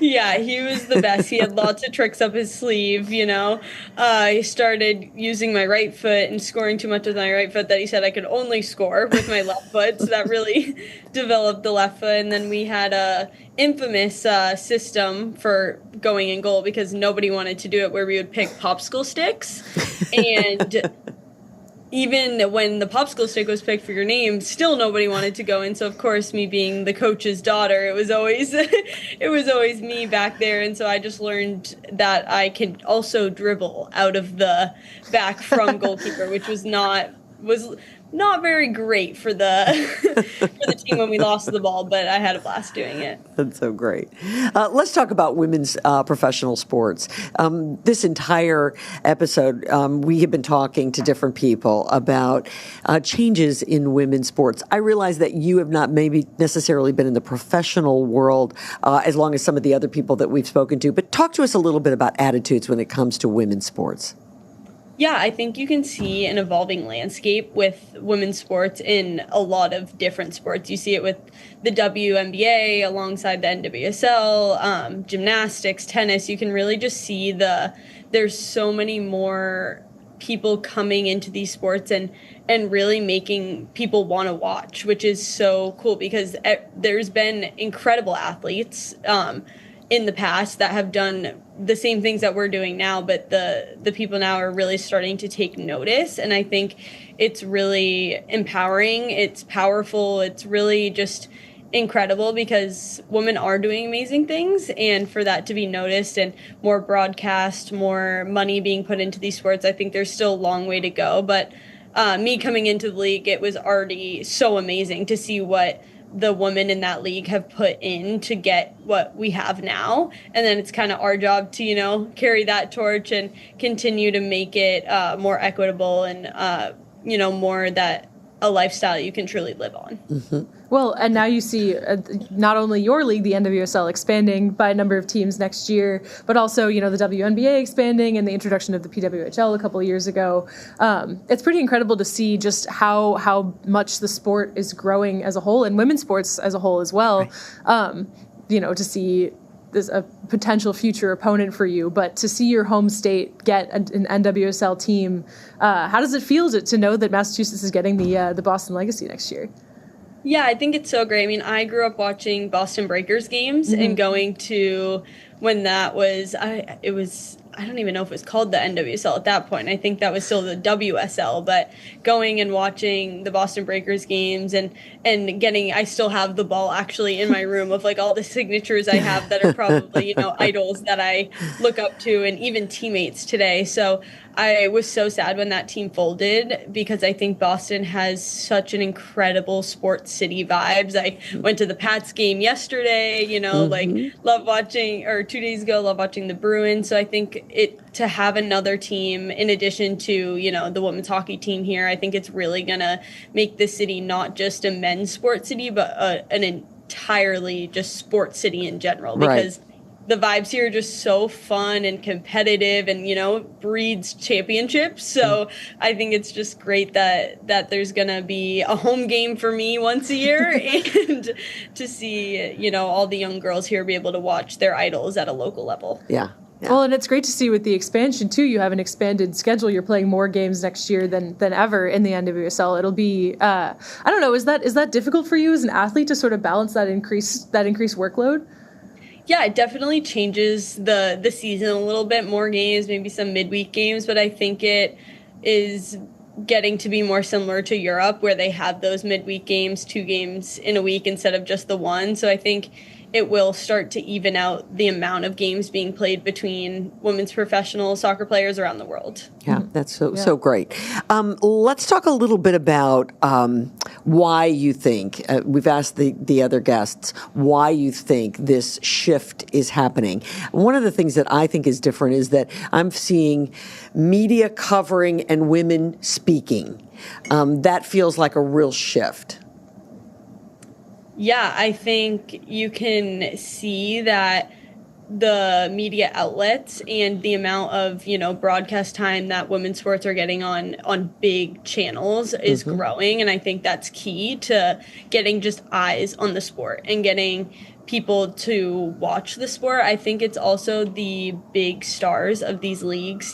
Yeah, he was the best. He had lots of tricks up his sleeve, He started using my right foot and scoring too much with my right foot that he said I could only score with my left foot. So that really developed the left foot. And then we had a infamous system for going in goal because nobody wanted to do it, where we would pick popsicle sticks. And even when the popsicle stick was picked for your name, still nobody wanted to go in. So of course, me being the coach's daughter, it was always me back there. And so I just learned that I could also dribble out of the back from goalkeeper, which was not very great for the team when we lost the ball, but I had a blast doing it. That's so great. Let's talk about women's professional sports. This entire episode, we have been talking to different people about changes in women's sports. I realize that you have not maybe necessarily been in the professional world as long as some of the other people that we've spoken to, but talk to us a little bit about attitudes when it comes to women's sports. Yeah, I think you can see an evolving landscape with women's sports in a lot of different sports. You see it with the WNBA alongside the NWSL, gymnastics, tennis. You can really just see there's so many more people coming into these sports and really making people want to watch, which is so cool because there's been incredible athletes in the past that have done the same things that we're doing now, but the people now are really starting to take notice. And I think it's really empowering. It's powerful. It's really just incredible because women are doing amazing things. And for that to be noticed and more broadcast, more money being put into these sports, I think there's still a long way to go. But me coming into the league, it was already so amazing to see what the women in that league have put in to get what we have now. And then it's kind of our job to, carry that torch and continue to make it more equitable and, more that a lifestyle you can truly live on. Mm-hmm. Well, and now you see not only your league, the NWSL, expanding by a number of teams next year, but also, the WNBA expanding and the introduction of the PWHL a couple of years ago. It's pretty incredible to see just how much the sport is growing as a whole, and women's sports as a whole as well. Right. To see a potential future opponent for you, but to see your home state get an NWSL team, how does it feel to know that Massachusetts is getting the Boston Legacy next year? Yeah, I think it's so great. I mean, I grew up watching Boston Breakers games and going to when that was, I don't even know if it was called the NWSL at that point. I think that was still the WSL, but going and watching the Boston Breakers games and getting, I still have the ball actually in my room of like all the signatures I have that are probably, idols that I look up to and even teammates today. So I was so sad when that team folded because I think Boston has such an incredible sports city vibes. I went to the Pats game yesterday, love watching, or 2 days ago, love watching the Bruins. So I think to have another team in addition to, the women's hockey team here, I think it's really going to make the city not just a men's sports city, but an entirely just sports city in general. Because the vibes here are just so fun and competitive and, breeds championships. So I think it's just great that there's going to be a home game for me once a year and to see, all the young girls here be able to watch their idols at a local level. Yeah. Well, and it's great to see with the expansion, too. You have an expanded schedule. You're playing more games next year than ever in the NWSL. It'll be, I don't know, is that difficult for you as an athlete to sort of balance that increased workload? Yeah, it definitely changes the season a little bit. More games, maybe some midweek games, but I think it is getting to be more similar to Europe where they have those midweek games, 2 games in a week instead of just the one. So I think it will start to even out the amount of games being played between women's professional soccer players around the world. Yeah, that's so great. Let's talk a little bit about why you think, we've asked the other guests, why you think this shift is happening. One of the things that I think is different is that I'm seeing media covering and women speaking. That feels like a real shift. Yeah, I think you can see that the media outlets and the amount of, broadcast time that women's sports are getting on big channels is growing. And I think that's key to getting just eyes on the sport and getting people to watch the sport. I think it's also the big stars of these leagues,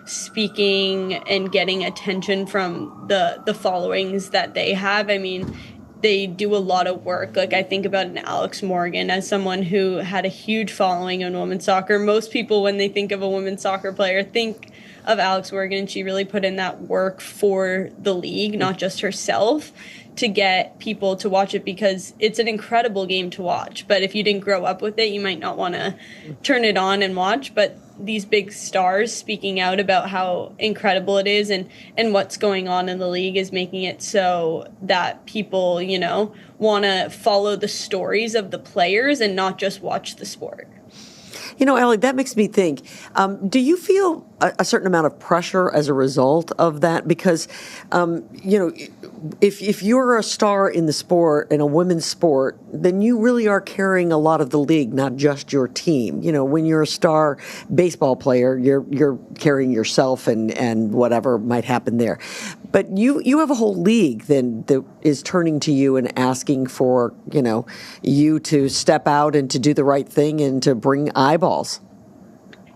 speaking and getting attention from the followings that they have. I mean, they do a lot of work. Like I think about an Alex Morgan as someone who had a huge following in women's soccer. Most people, when they think of a women's soccer player, think of Alex Morgan. She really put in that work for the league, not just herself, to get people to watch it because it's an incredible game to watch. But if you didn't grow up with it, you might not want to turn it on and watch. But these big stars speaking out about how incredible it is and what's going on in the league is making it so that people, want to follow the stories of the players and not just watch the sport. Ally, that makes me think, do you feel a certain amount of pressure as a result of that? Because, if you're a star in the sport, in a women's sport, then you really are carrying a lot of the league, not just your team. When you're a star baseball player, you're carrying yourself and whatever might happen there. But you have a whole league then that is turning to you and asking for, you to step out and to do the right thing and to bring eyeballs.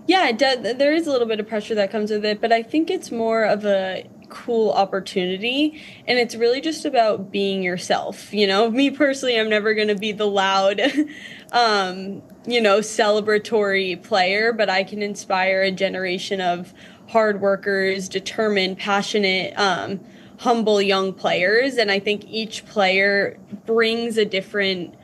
Yeah, there is a little bit of pressure that comes with it, but I think it's more of a cool opportunity, and it's really just about being yourself. Me personally, I'm never going to be the loud, celebratory player, but I can inspire a generation of hard workers, determined, passionate, humble young players, and I think each player brings a different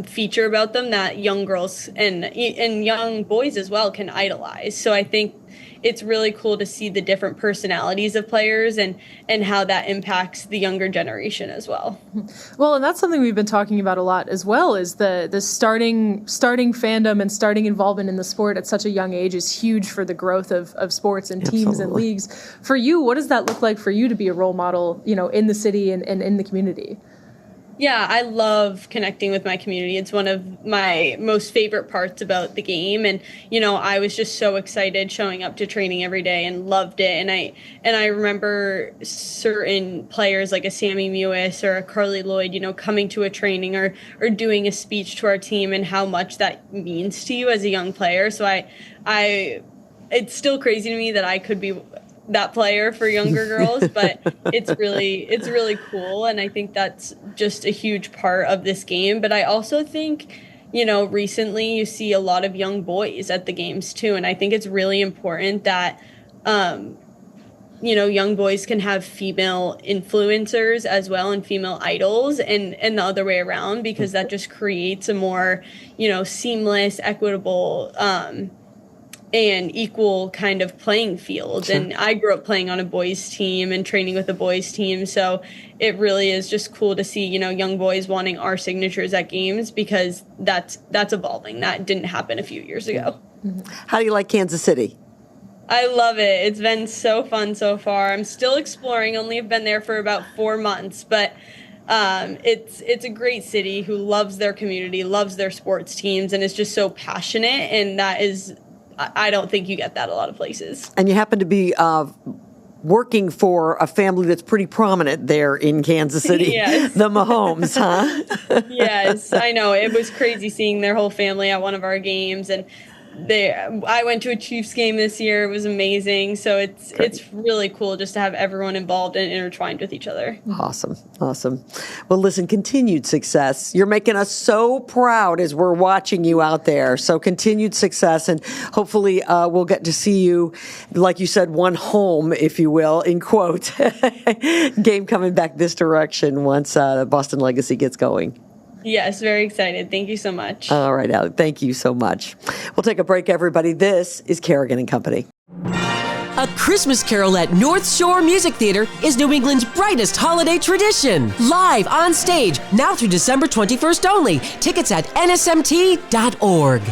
feature about them that young girls and young boys as well can idolize. So I think it's really cool to see the different personalities of players and how that impacts the younger generation as well. Well, and that's something we've been talking about a lot as well, is the starting fandom and starting involvement in the sport at such a young age is huge for the growth of sports and teams and leagues. For you, what does that look like for you to be a role model, in the city and in the community? Yeah, I love connecting with my community. It's one of my most favorite parts about the game. And, I was just so excited showing up to training every day and loved it. And I remember certain players like a Sammy Mewis or a Carly Lloyd, coming to a training or doing a speech to our team and how much that means to you as a young player. So it's still crazy to me that I could be that player for younger girls, but it's really cool. And I think that's just a huge part of this game. But I also think, recently you see a lot of young boys at the games too. And I think it's really important that, young boys can have female influencers as well and female idols and the other way around, because that just creates a more, seamless, equitable, and equal kind of playing field. Sure. And I grew up playing on a boys team and training with a boys team. So it really is just cool to see, young boys wanting our signatures at games, because that's evolving. That didn't happen a few years ago. Mm-hmm. How do you like Kansas City? I love it. It's been so fun so far. I'm still exploring, only have been there for about 4 months, but it's a great city who loves their community, loves their sports teams, and is just so passionate. And that is, I don't think you get that a lot of places. And you happen to be working for a family that's pretty prominent there in Kansas City, yes. The Mahomes, huh? Yes, I know. It was crazy seeing their whole family at one of our games, and I went to a Chiefs game this year. It was amazing. So it's really cool just to have everyone involved and intertwined with each other. Awesome. Well, listen, continued success. You're making us so proud as we're watching you out there. So continued success, and hopefully we'll get to see you, like you said, one home, if you will, in quote, game coming back this direction once Boston Legacy gets going. Yes, very excited. Thank you so much. All right, Ally, thank you so much. We'll take a break, everybody. This is Kerrigan and Company. A Christmas Carol at North Shore Music Theater is New England's brightest holiday tradition. Live on stage, now through December 21st only. Tickets at nsmt.org.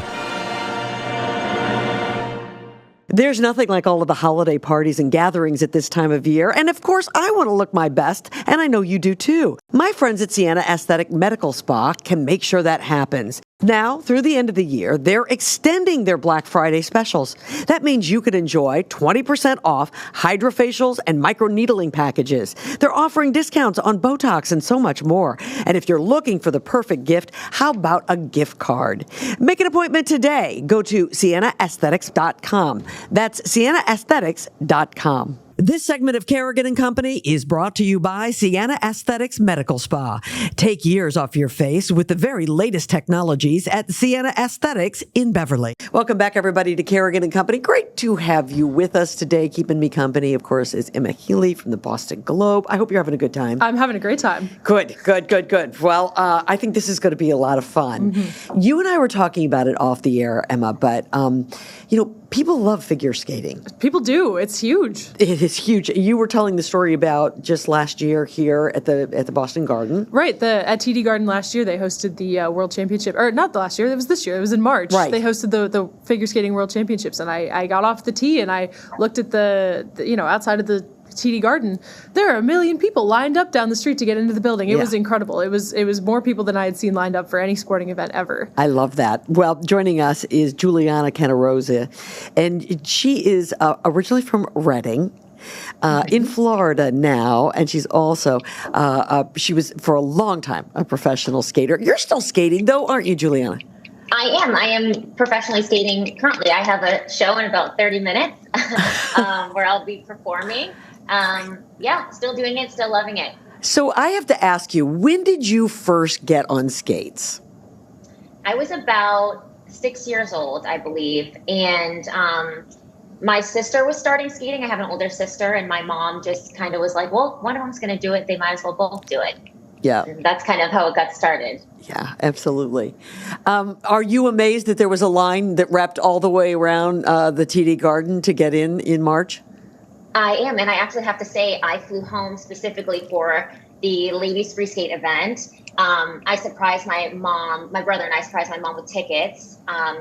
There's nothing like all of the holiday parties and gatherings at this time of year. And of course, I want to look my best, and I know you do too. My friends at Sienna Aesthetic Medical Spa can make sure that happens. Now, through the end of the year, they're extending their Black Friday specials. That means you could enjoy 20% off hydrofacials and microneedling packages. They're offering discounts on Botox and so much more. And if you're looking for the perfect gift, how about a gift card? Make an appointment today. Go to siennaaesthetics.com. That's siennaaesthetics.com. This segment of Kerrigan and Company is brought to you by Sienna Aesthetics Medical Spa. Take years off your face with the very latest technologies at Sienna Aesthetics in Beverly. Welcome back, everybody, to Kerrigan and Company. Great to have you with us today. Keeping me company, of course, is Emma Healy from the Boston Globe. I hope you're having a good time. I'm having a great time. Good. Well, I think this is going to be a lot of fun. Mm-hmm. You and I were talking about it off the air, Emma, but, people love figure skating. People do. It's huge. It is huge. You were telling the story about just last year here at the Boston Garden. Right. At TD Garden last year, they hosted the World Championship. Or not last year. It was this year. It was in March. Right. They hosted the Figure Skating World Championships. And I got off the tee and I looked at the outside of the TD Garden. There are 1 million people lined up down the street to get into the building. It was incredible. It was more people than I had seen lined up for any sporting event ever. I love that. Well, joining us is Juliana Cannarozzo, and she is originally from Reading. In Florida now, and she's also, she was for a long time a professional skater. You're still skating though, aren't you, Juliana? I am professionally skating currently. I have a show in about 30 minutes where I'll be performing. Still doing it, still loving it. So I have to ask you, when did you first get on skates? I was about 6 years old, I believe. And my sister was starting skating. I have an older sister, and my mom just kind of was like, well, one of them's going to do it. They might as well both do it. Yeah. And that's kind of how it got started. Yeah, absolutely. Are you amazed that there was a line that wrapped all the way around the TD Garden to get in March? I am. And I actually have to say, I flew home specifically for the ladies free skate event. I surprised my brother and I surprised my mom with tickets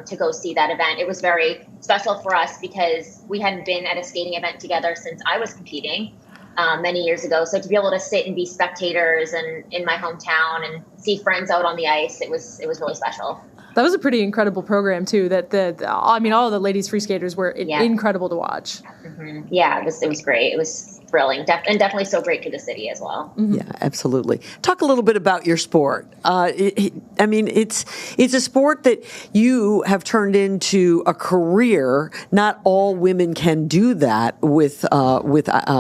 to go see that event. It was very special for us because we hadn't been at a skating event together since I was competing. many years ago. So to be able to sit and be spectators and in my hometown and see friends out on the ice, it was really special. That was a pretty incredible program too. All of the ladies free skaters were incredible to watch. Mm-hmm. Yeah, it was great. It was thrilling, and definitely so great for the city as well. Mm-hmm. Yeah, absolutely. Talk a little bit about your sport. It's a sport that you have turned into a career. Not all women can do that with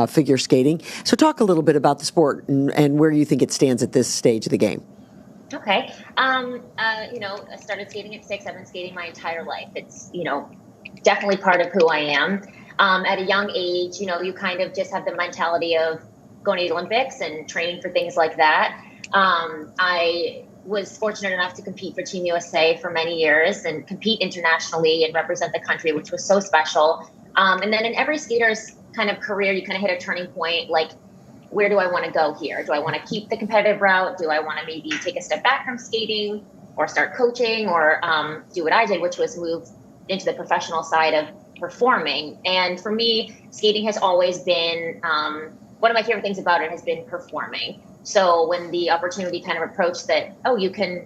figure skating. So talk a little bit about the sport and where you think it stands at this stage of the game. Okay. I started skating at 6. I've been skating my entire life. It's, definitely part of who I am. At a young age, you kind of just have the mentality of going to the Olympics and training for things like that. I was fortunate enough to compete for Team USA for many years and compete internationally and represent the country, which was so special. And then in every skater's kind of career, you kind of hit a turning point, like, where do I want to go here? Do I want to keep the competitive route? Do I want to maybe take a step back from skating or start coaching or do what I did, which was move into the professional side of performing? And for me, skating has always been, one of my favorite things about it has been performing. So when the opportunity kind of approached that, you can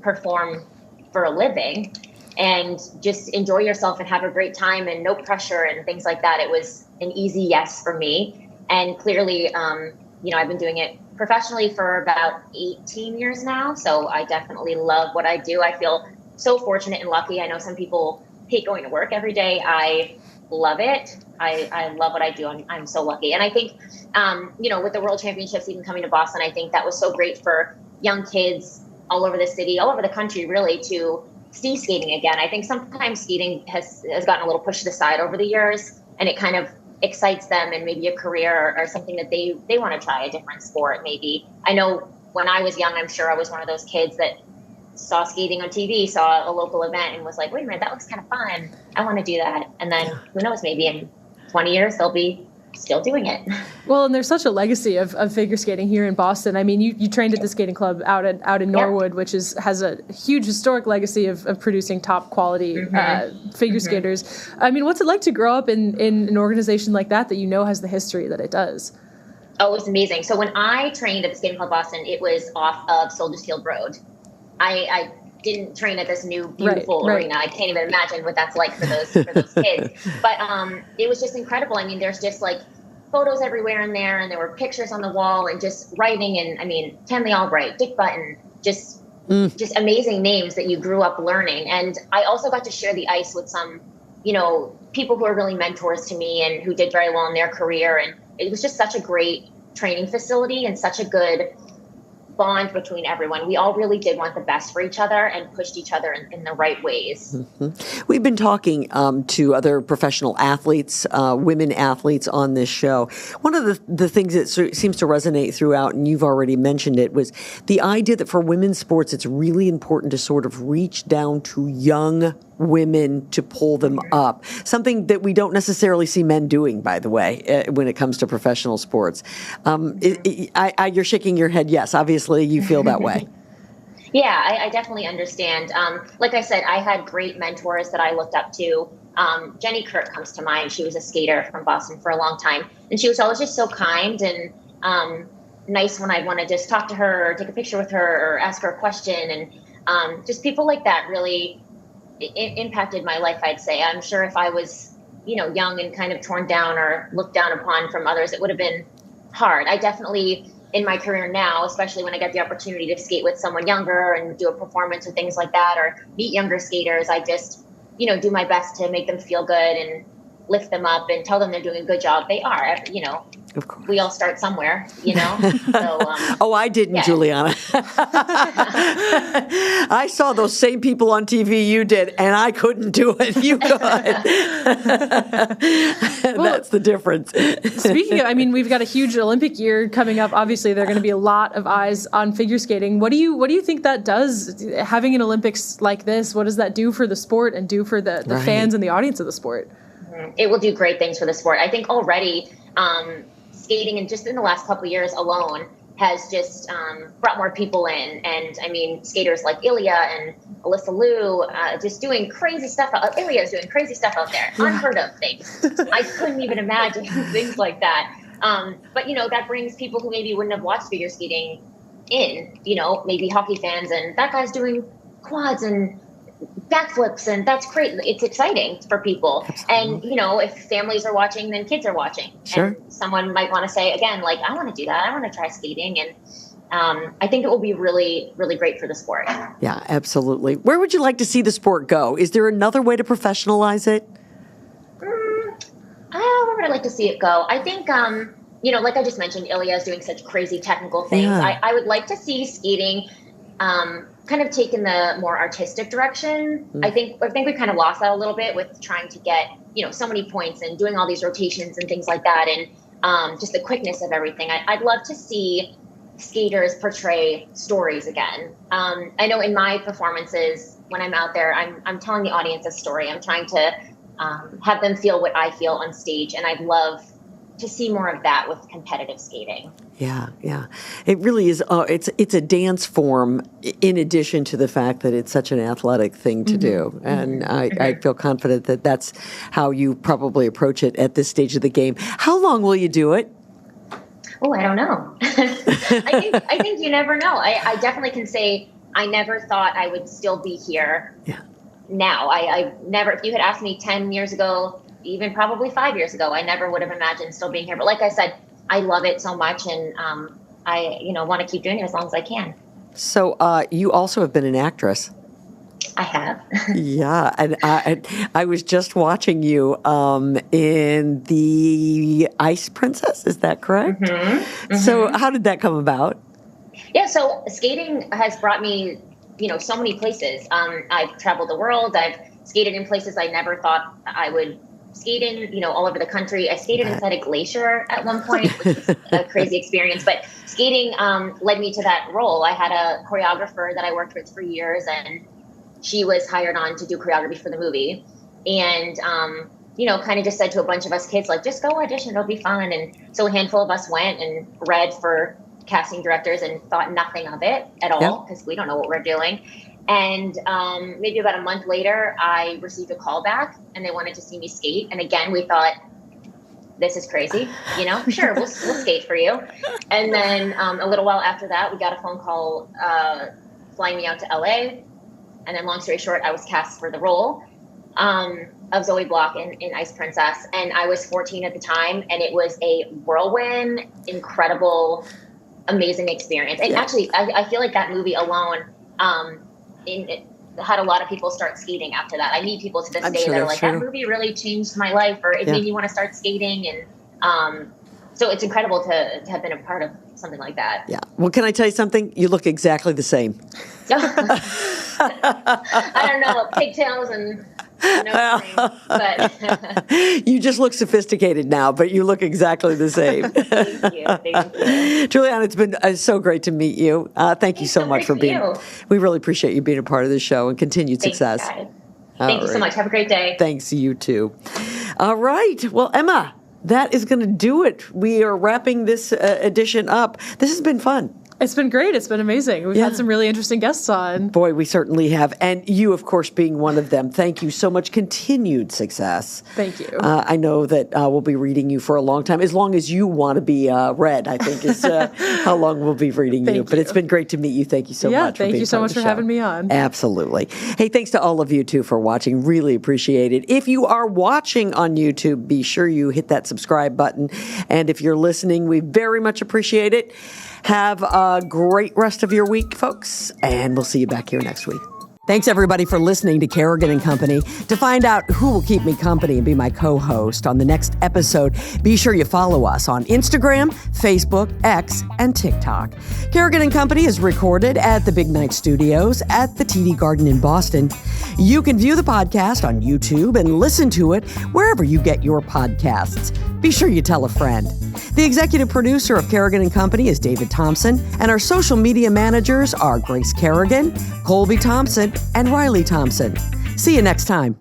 perform for a living and just enjoy yourself and have a great time and no pressure and things like that, it was an easy yes for me. And clearly, I've been doing it professionally for about 18 years now. So I definitely love what I do. I feel so fortunate and lucky. I know some people hate going to work every day. I love it. I love what I do. I'm so lucky. And I think, with the World Championships even coming to Boston, I think that was so great for young kids all over the city, all over the country, really, to see skating again. I think sometimes skating has gotten a little pushed to the side over the years, and it kind of excites them and maybe a career or something that they want to try, a different sport maybe. I know when I was young, I'm sure I was one of those kids that saw skating on TV, saw a local event and was like, wait a minute, that looks kind of fun. I want to do that. And then who knows, maybe in 20 years, they'll be still doing it. Well, and there's such a legacy of figure skating here in Boston. I mean, you trained at the skating club out in Norwood, which has a huge historic legacy of producing top quality figure skaters. I mean, what's it like to grow up in an organization like that has the history that it does? Oh, it's amazing. So when I trained at the skating club Boston, it was off of Soldiers Field Road. I didn't train at this new beautiful arena. I can't even imagine what that's like for those kids. But it was just incredible. I mean, there's just like photos everywhere in there, and there were pictures on the wall, and just writing. And I mean, Kenley Albright, Dick Button, just amazing names that you grew up learning. And I also got to share the ice with some, people who are really mentors to me and who did very well in their career. And it was just such a great training facility and such a good bond between everyone. We all really did want the best for each other and pushed each other in the right ways. Mm-hmm. We've been talking to other professional athletes, women athletes on this show. One of the things that seems to resonate throughout, and you've already mentioned it, was the idea that for women's sports, it's really important to sort of reach down to young women to pull them up. Something that we don't necessarily see men doing, by the way, when it comes to professional sports. You're shaking your head. Yes, obviously you feel that way. Yeah, I definitely understand. Like I said, I had great mentors that I looked up to. Jenny Kirk comes to mind. She was a skater from Boston for a long time. And she was always just so kind and nice when I'd want to just talk to her or take a picture with her or ask her a question. And just people like that really impacted my life, I'd say. I'm sure if I was, young and kind of torn down or looked down upon from others, it would have been hard. I definitely, in my career now, especially when I get the opportunity to skate with someone younger and do a performance or things like that, or meet younger skaters, I just, do my best to make them feel good and lift them up and tell them they're doing a good job. They are, Of course. We all start somewhere, So, I didn't, Juliana. I saw those same people on TV you did, and I couldn't do it. You could. That's the difference. Speaking of, we've got a huge Olympic year coming up. Obviously, there are going to be a lot of eyes on figure skating. What do you think that does? Having an Olympics like this, what does that do for the sport and do for the fans and the audience of the sport? It will do great things for the sport. I think already skating, and just in the last couple of years alone, has just brought more people in. And skaters like Ilya and Alyssa Liu just doing crazy stuff. Ilya's doing crazy stuff out there, unheard of things. I couldn't even imagine things like that. But, that brings people who maybe wouldn't have watched figure skating in, maybe hockey fans, and that guy's doing quads and backflips, and that's great. It's exciting for people. Absolutely. And, if families are watching, then kids are watching. Sure. And someone might want to say, again, like, I want to do that. I want to try skating. And I think it will be really, really great for the sport. Yeah, absolutely. Where would you like to see the sport go? Is there another way to professionalize it? Where would I like to see it go? I think, like I just mentioned, Ilya is doing such crazy technical things. Yeah. I would like to see skating kind of take in the more artistic direction. I think we kind of lost that a little bit with trying to get, so many points and doing all these rotations and things like that. And just the quickness of everything. I'd love to see skaters portray stories again. I know in my performances, when I'm out there, I'm telling the audience a story. I'm trying to have them feel what I feel on stage. And I'd love to see more of that with competitive skating. Yeah. It really is. It's a dance form in addition to the fact that it's such an athletic thing to do. And I feel confident that that's how you probably approach it at this stage of the game. How long will you do it? Oh, I don't know. I think you never know. I definitely can say I never thought I would still be here. Yeah. Now, I never, if you had asked me 10 years ago, even probably 5 years ago, I never would have imagined still being here. But like I said, I love it so much, and I want to keep doing it as long as I can. So you also have been an actress. I have. Yeah, and I was just watching you in the Ice Princess. Is that correct? Mm-hmm. So how did that come about? Yeah, so skating has brought me, so many places. I've traveled the world. I've skated in places I never thought I would skate in, all over the country. I skated inside a glacier at one point, which was a crazy experience. But skating led me to that role. I had a choreographer that I worked with for years, and she was hired on to do choreography for the movie. And, kind of just said to a bunch of us kids, like, just go audition, it'll be fun. And so a handful of us went and read for casting directors and thought nothing of it at all, because we don't know what we're doing. And maybe about a month later, I received a call back, and they wanted to see me skate. And again, we thought, this is crazy, sure, we'll skate for you. And then a little while after that, we got a phone call flying me out to LA. And then long story short, I was cast for the role of Zoe Block in Ice Princess. And I was 14 at the time, and it was a whirlwind, incredible, amazing experience. And actually, I feel like that movie alone it had a lot of people start skating after that. I meet people to this day that are like, that movie really changed my life, or it made me want to start skating. And so it's incredible to have been a part of something like that. Yeah. Well, can I tell you something? You look exactly the same. I don't know, pigtails and but you just look sophisticated now, but you look exactly the same. Thank you. Juliana, it's been so great to meet you. Thank you so much for being. We really appreciate you being a part of the show, and continued success. Thank you so much. Have a great day. Thanks, you too. All right. Well, Emma, that is going to do it. We are wrapping this edition up. This has been fun. It's been great. It's been amazing. We've had some really interesting guests on. Boy, we certainly have. And you, of course, being one of them. Thank you so much. Continued success. Thank you. I know that we'll be reading you for a long time. As long as you want to be read, I think, is how long we'll be reading you. But it's been great to meet you. Thank you so much. Thank you so much for having me on. Absolutely. Hey, thanks to all of you, too, for watching. Really appreciate it. If you are watching on YouTube, be sure you hit that subscribe button. And if you're listening, we very much appreciate it. Have a great rest of your week, folks, and we'll see you back here next week. Thanks, everybody, for listening to Kerrigan and Company. To find out who will keep me company and be my co-host on the next episode, be sure you follow us on Instagram, Facebook, X, and TikTok. Kerrigan and Company is recorded at the Big Night Studios at the TD Garden in Boston. You can view the podcast on YouTube and listen to it wherever you get your podcasts. Be sure you tell a friend. The executive producer of Kerrigan and Company is David Thompson, and our social media managers are Grace Kerrigan, Colby Thompson, and Riley Thompson. See you next time.